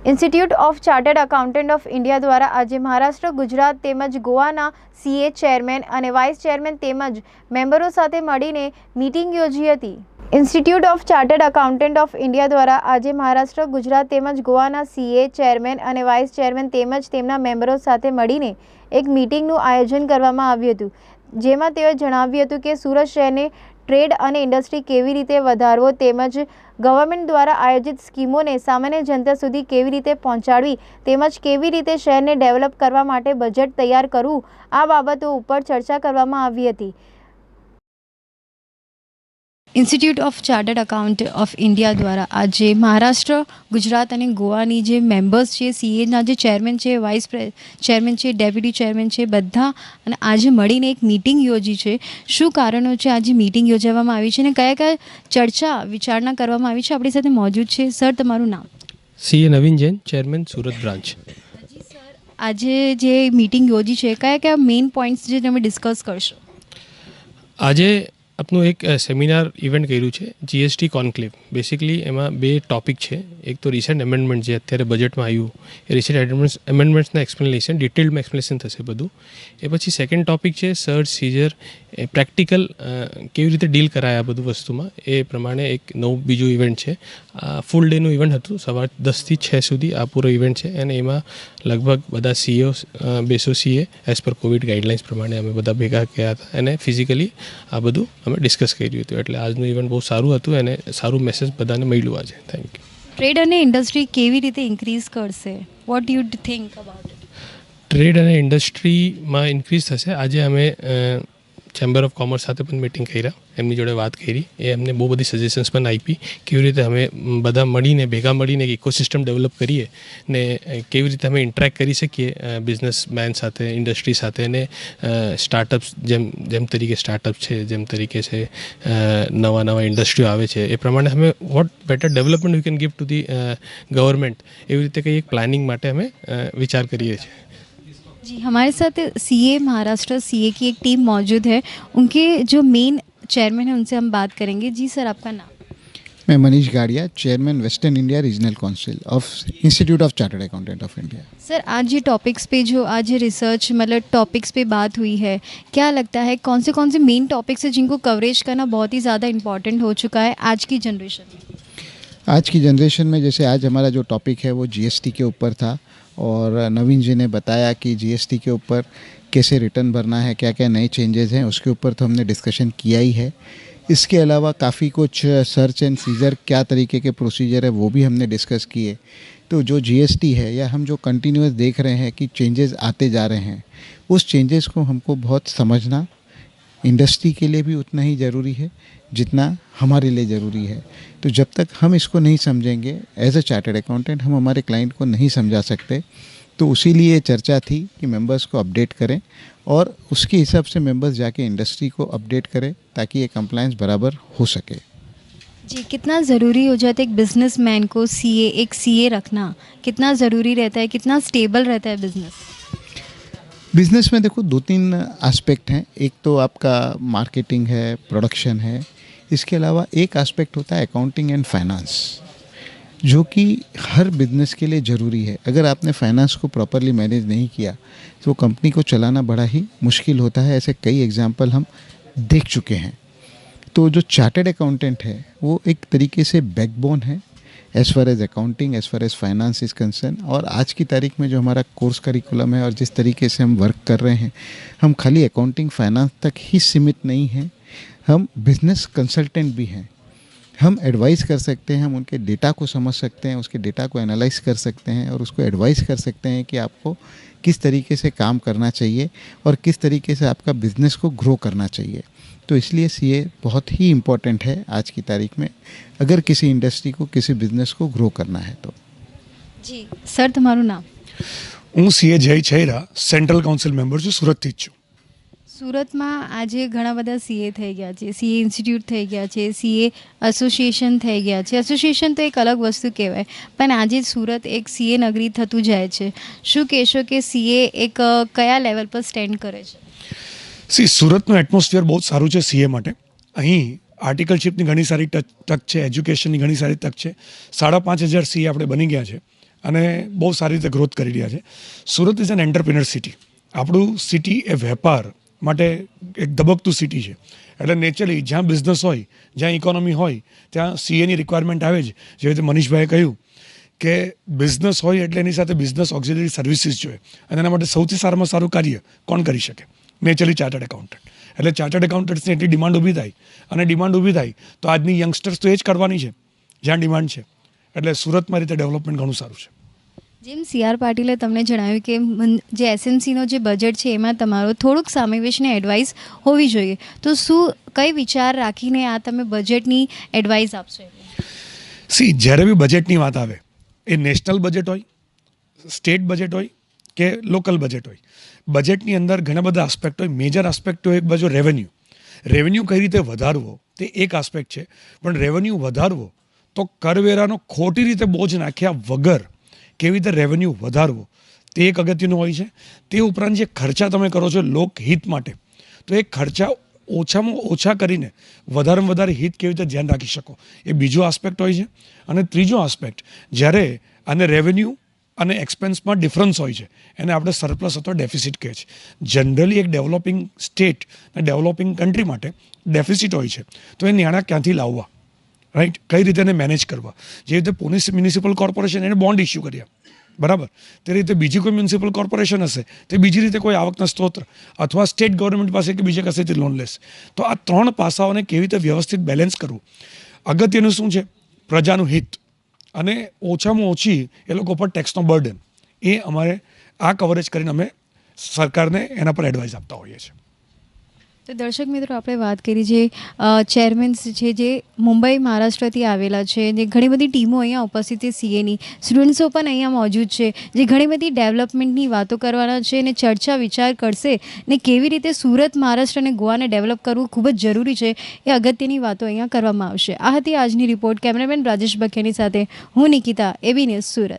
Institute of chartered accountant of India દ્વારા આજે મહારાષ્ટ્ર, ગુજરાત તેમજ ગોવાના સીએ ચેરમેન અને વાઇસ ચેરમેન તેમજ મેમ્બરો સાથે મળીને મીટિંગ યોજી હતી. Institute of chartered accountant of India દ્વારા આજે મહારાષ્ટ્ર, ગુજરાત તેમજ ગોવાના સીએ ચેરમેન અને વાઇસ ચેરમેન તેમજ તેમના મેમ્બરો સાથે મળીને એક મીટિંગનું આયોજન કરવામાં આવ્યું હતું, જેમાં તેઓએ જણાવ્યું હતું કે સુરત શહેરને ટ્રેડ અને ઇન્ડસ્ટ્રી કેવી રીતે વધારવો તેમજ ગવર્મેન્ટ દ્વારા આયોજિત સ્કીમોને સામાન્ય જનતા સુધી કેવી રીતે પહોંચાડવી તેમજ કેવી રીતે શહેરને ડેવલપ કરવા માટે બજેટ તૈયાર કરવું, આ બાબતો ઉપર ચર્ચા કરવામાં આવી હતી. Institute of chartered account of India દ્વારા આજે મહારાષ્ટ્ર, ગુજરાત અને ગોવાની જે મેમ્બર્સ છે, સીએના જે ચેરમેન છે, વાઇસ ચેરમેન છે, ડેપ્યુટી ચેરમેન છે, બધા અને આજે મળીને એક મીટિંગ યોજી છે. શું કારણો છે આજે મીટિંગ યોજવામાં આવી છે અને કયા કયા ચર્ચા વિચારણા કરવામાં આવી છે? આપણી સાથે મોજૂદ છે સર, તમારું નામ? સીએ નવીન જૈન, ચેરમેન સુરત બ્રાન્ચ. આજે જે મીટિંગ યોજી છે, કયા કયા મેઇન પોઈન્ટ્સ જે તમે ડિસ્કસ કરશો? આજે આપનું એક સેમિનાર ઇવેન્ટ કર્યું છે, જીએસટી કોન્ક્લેવ. બેસિકલી એમાં બે ટોપિક છે. એક તો રિસેન્ટ એમેન્ડમેન્ટ જે અત્યારે બજેટમાં આવ્યું, એ રિસેન્ટ એમેન્ડમેન્ટ્સના એક્સપ્લેનેશન, ડિટેલમાં એક્સપ્લેનેશન થશે બધું. એ પછી સેકન્ડ ટોપિક છે સર્ચ સીઝર, એ પ્રેક્ટિકલ કેવી રીતે ડીલ કરાય આ બધું વસ્તુમાં, એ પ્રમાણે એક નવું બીજું ઇવેન્ટ છે. ફૂલ ડેનું ઇવેન્ટ હતું, સવાર 10 થી 6 સુધી આ પૂરો ઇવેન્ટ છે અને એમાં લગભગ બધા CO 200 CA as per covid guidelines પ્રમાણે અમે બધા ભેગા કર્યા હતા અને ફિઝિકલી આ બધું અમે ડિસ્કસ કર્યું હતું. એટલે આજનું ઇવેન્ટ બહુ સારું હતું અને સારું મેસેજ બધાને મળ્યું આજે. Thank you. ટ્રેડ અને ઇન્ડસ્ટ્રી કેવી રીતે ઇન્ક્રીઝ કરશે? What you think about it? Trade અને ઇન્ડસ્ટ્રીમાં ઇન્ક્રીઝ થશે. આજે અમે ચેમ્બર ઓફ કોમર્સ સાથે પણ મિટિંગ કર્યા, એમની જોડે વાત કરી. એ એમને બહુ બધી સજેશન્સ પણ આપી કેવી રીતે અમે બધા મળીને ભેગા મળીને એક ઇકોસિસ્ટમ ડેવલપ કરીએ ને કેવી રીતે અમે ઇન્ટરેક્ટ કરી શકીએ બિઝનેસમેન સાથે, ઇન્ડસ્ટ્રી સાથે ને સ્ટાર્ટઅપ્સ જેમ તરીકે સ્ટાર્ટઅપ છે, જેમ તરીકે છે નવા ઇન્ડસ્ટ્રીઓ આવે છે, એ પ્રમાણે અમે what better development we can give to the government, એવી રીતે કંઈ એક પ્લાનિંગ માટે અમે વિચાર કરીએ છીએ. जी, हमारे साथ सीए महाराष्ट्र सीए की एक टीम मौजूद है. उनके जो मेन चेयरमैन हैं उनसे हम बात करेंगे. जी सर, आपका नाम? मैं मनीष गाड़िया, chairman western India regional council of institute of chartered accountant of India. Sir, आज ये टॉपिक्स पे जो आज रिसर्च मतलब टॉपिक्स पे बात हुई है, क्या लगता है कौन से मेन टॉपिक्स हैं जिनको कवरेज करना बहुत ही ज़्यादा इम्पॉर्टेंट हो चुका है आज की जनरेशन में? आज की जनरेशन में जैसे आज हमारा जो टॉपिक है वो जीएसटी के ऊपर था और नवीन जी ने बताया कि जीएसटी के ऊपर कैसे रिटर्न भरना है, क्या क्या नए चेंजेस हैं, उसके ऊपर तो हमने डिस्कशन किया ही है. इसके अलावा काफ़ी कुछ सर्च एंड सीजर क्या तरीके के प्रोसीजर है वो भी हमने डिस्कस किए. तो जो जीएसटी है या हम जो कंटिन्यूस देख रहे हैं कि चेंजेस आते जा रहे हैं, उस चेंजेस को हमको बहुत समझना इंडस्ट्री के लिए भी उतना ही ज़रूरी है जितना हमारे लिए ज़रूरी है. तो जब तक हम इसको नहीं समझेंगे एज अ चार्टर्ड अकाउंटेंट, हम हमारे क्लाइंट को नहीं समझा सकते. तो उसी लिए चर्चा थी कि मेंबर्स को अपडेट करें और उसके हिसाब से मेंबर्स जाके इंडस्ट्री को अपडेट करें ताकि ये कंप्लायंस बराबर हो सके. जी, कितना ज़रूरी हो जाता है एक बिजनेसमैन को एक सीए रखना? कितना ज़रूरी रहता है, कितना स्टेबल रहता है बिज़नेस में देखो 2-3 एस्पेक्ट हैं. एक तो आपका मार्केटिंग है, प्रोडक्शन है. इसके अलावा एक एस्पेक्ट होता है अकाउंटिंग एंड फाइनेंस, जो कि हर बिजनेस के लिए ज़रूरी है. अगर आपने फाइनेंस को प्रॉपरली मैनेज नहीं किया तो कंपनी को चलाना बड़ा ही मुश्किल होता है. ऐसे कई एग्जाम्पल हम देख चुके हैं. तो जो चार्टर्ड अकाउंटेंट है वो एक तरीके से बैकबोन है as far as accounting, as far as finance is concern. और आज की तारीख में जो हमारा कोर्स करिकुलम है और जिस तरीके से हम वर्क कर रहे हैं, हम खाली अकाउंटिंग फाइनेंस तक ही सीमित नहीं हैं, हम बिजनेस कंसल्टेंट भी हैं. हम एडवाइस कर सकते हैं, हम उनके डेटा को समझ सकते हैं, उसके डेटा को एनालाइज कर सकते हैं और उसको एडवाइस कर सकते हैं कि आपको किस तरीके से काम करना चाहिए और किस तरीके से आपका बिज़नेस को ग्रो करना चाहिए. तो इसलिए सीए बहुत ही इम्पोर्टेंट है आज की तारीख में अगर किसी इंडस्ट्री को, किसी बिजनेस को ग्रो करना है तो. जी सर, તમારું નામ? હું સીએ જય છૈરા, સેન્ટ્રલ કાઉન્સિલ મેમ્બર છું, સુરતથી જ છું. સુરતમાં આજે ઘણા બધા સીએ થઈ ગયા છે, સીએ ઇન્સ્ટિટ્યૂટ થઈ ગયા છે, સીએ એસોસિએશન થઈ ગયા છે. એસોસિએશન તો એક અલગ વસ્તુ કહેવાય, પણ આજે સુરત એક સીએ નગરી થતું જાય છે. શું કહેશો કે સીએ એક કયા લેવલ પર સ્ટેન્ડ કરે છે? સુરતનું એટમોસ્ફિયર બહુ સારું છે સીએ માટે. અહીં આર્ટિકલશીપની ઘણી સારી તક છે, એજ્યુકેશનની ઘણી સારી તક છે. 5,500 સીએ આપણે બની ગયા છે અને બહુ સારી રીતે ગ્રોથ કરી રહ્યા છે. Surat is an entrepreneur city. આપણું સિટી એ વેપાર માટે એક ધબકતું સિટી છે. એટલે નેચરલી જ્યાં બિઝનેસ હોય, જ્યાં ઇકોનોમી હોય, ત્યાં સીએની રિક્વાયરમેન્ટ આવે છે. જેવી રીતે મનીષભાઈએ કહ્યું કે બિઝનેસ હોય એટલે એની સાથે બિઝનેસ ઓક્સિલરી સર્વિસીસ જોઈએ, અને એના માટે સૌથી સારામાં સારું કાર્ય કોણ કરી શકે? Naturally chartered accountant. એટલે ચાર્ટર્ડ એકાઉન્ટન્ટ્સની એટલી ડિમાન્ડ ઊભી થાય, અને ડિમાન્ડ ઊભી થાય તો આજની યંગસ્ટર્સ તો એ જ કરવાની છે જ્યાં ડિમાન્ડ છે. એટલે સુરતમાં રીતે ડેવલપમેન્ટ ઘણું સારું છે. જેમ CR પાટીલે તમને જણાવ્યું કે જે એસએમસીનો જે બજેટ છે એમાં તમારો થોડુંક સામેવેશની એડવાઇસ હોવી જોઈએ, તો શું કઈ વિચાર રાખીને આ તમે બજેટની એડવાઇસ આપશો? જ્યારે બી બજેટની વાત આવે, એ નેશનલ બજેટ હોય, સ્ટેટ બજેટ હોય કે લોકલ બજેટ હોય, બજેટની અંદર ઘણા બધા આસ્પેક્ટ હોય. મેજર આસ્પેક્ટ હોય એક બાજુ રેવન્યુ કઈ રીતે વધારવો તે એક આસ્પેક્ટ છે. પણ રેવન્યુ વધારવો તો કરવેરાનો ખોટી રીતે બોજ નાખ્યા વગર કેવી રીતે રેવન્યુ વધારવો તે એક અગત્યનું હોય છે. તે ઉપરાંત જે ખર્ચા તમે કરો છો લોકહિત માટે, તો એ ખર્ચા ઓછામાં ઓછા કરીને વધારેમાં વધારે હિત કેવી રીતે ધ્યાન રાખી શકો એ બીજો આસ્પેક્ટ હોય છે. અને ત્રીજો આસ્પેક્ટ, જ્યારે આને રેવન્યુ અને એક્સપેન્સમાં ડિફરન્સ હોય છે, એને આપણે સરપ્લસ અથવા ડેફિસિટ કહે છે. જનરલી એક ડેવલપિંગ સ્ટેટ અને ડેવલપિંગ કન્ટ્રી માટે ડેફિસિટ હોય છે, તો એ નાણાં ક્યાંથી લાવવા, રાઈટ, કઈ રીતે એને મેનેજ કરવા? જે રીતે પુણે મ્યુનિસિપલ કોર્પોરેશન એને બોન્ડ ઇસ્યુ કર્યા, બરાબર, તે રીતે બીજી કોઈ મ્યુનિસિપલ કોર્પોરેશન હશે તે બીજી રીતે કોઈ આવકના સ્ત્રોત અથવા સ્ટેટ ગવર્મેન્ટ પાસે કે બીજે કશેથી લોન લેશે. તો આ ત્રણ પાસાઓને કેવી રીતે વ્યવસ્થિત બેલેન્સ કરવું, અગત્યનું શું છે? પ્રજાનું હિત અને ઓછામાં ઓછી એ લોકો પર ટેક્સનો બર્ડન, એ અમારે આ કવરેજ કરીને અમે સરકારને એના પર એડવાઇસ આપતા હોઈએ છીએ. તો દર્શક મિત્રો, આપણે વાત કરી જે ચેરમેન્સ છે જે મુંબઈ મહારાષ્ટ્રથી આવેલા છે, જે ઘણી બધી ટીમો અહીંયા ઉપસ્થિત છે, સીએની સ્ટુડન્ટ્સો પણ અહીંયા મોજૂદ છે, જે ઘણી બધી ડેવલપમેન્ટની વાતો કરવાના છે અને ચર્ચા વિચાર કરશે ને કેવી રીતે સુરત, મહારાષ્ટ્ર અને ગોવાને ડેવલપ કરવું ખૂબ જ જરૂરી છે એ અગત્યની વાતો અહીંયા કરવામાં આવશે. આ હતી આજની રિપોર્ટ. કેમેરામેન રાજેશ બખેની સાથે હું નિકિતા, એબી ન્યૂઝ, સુરત.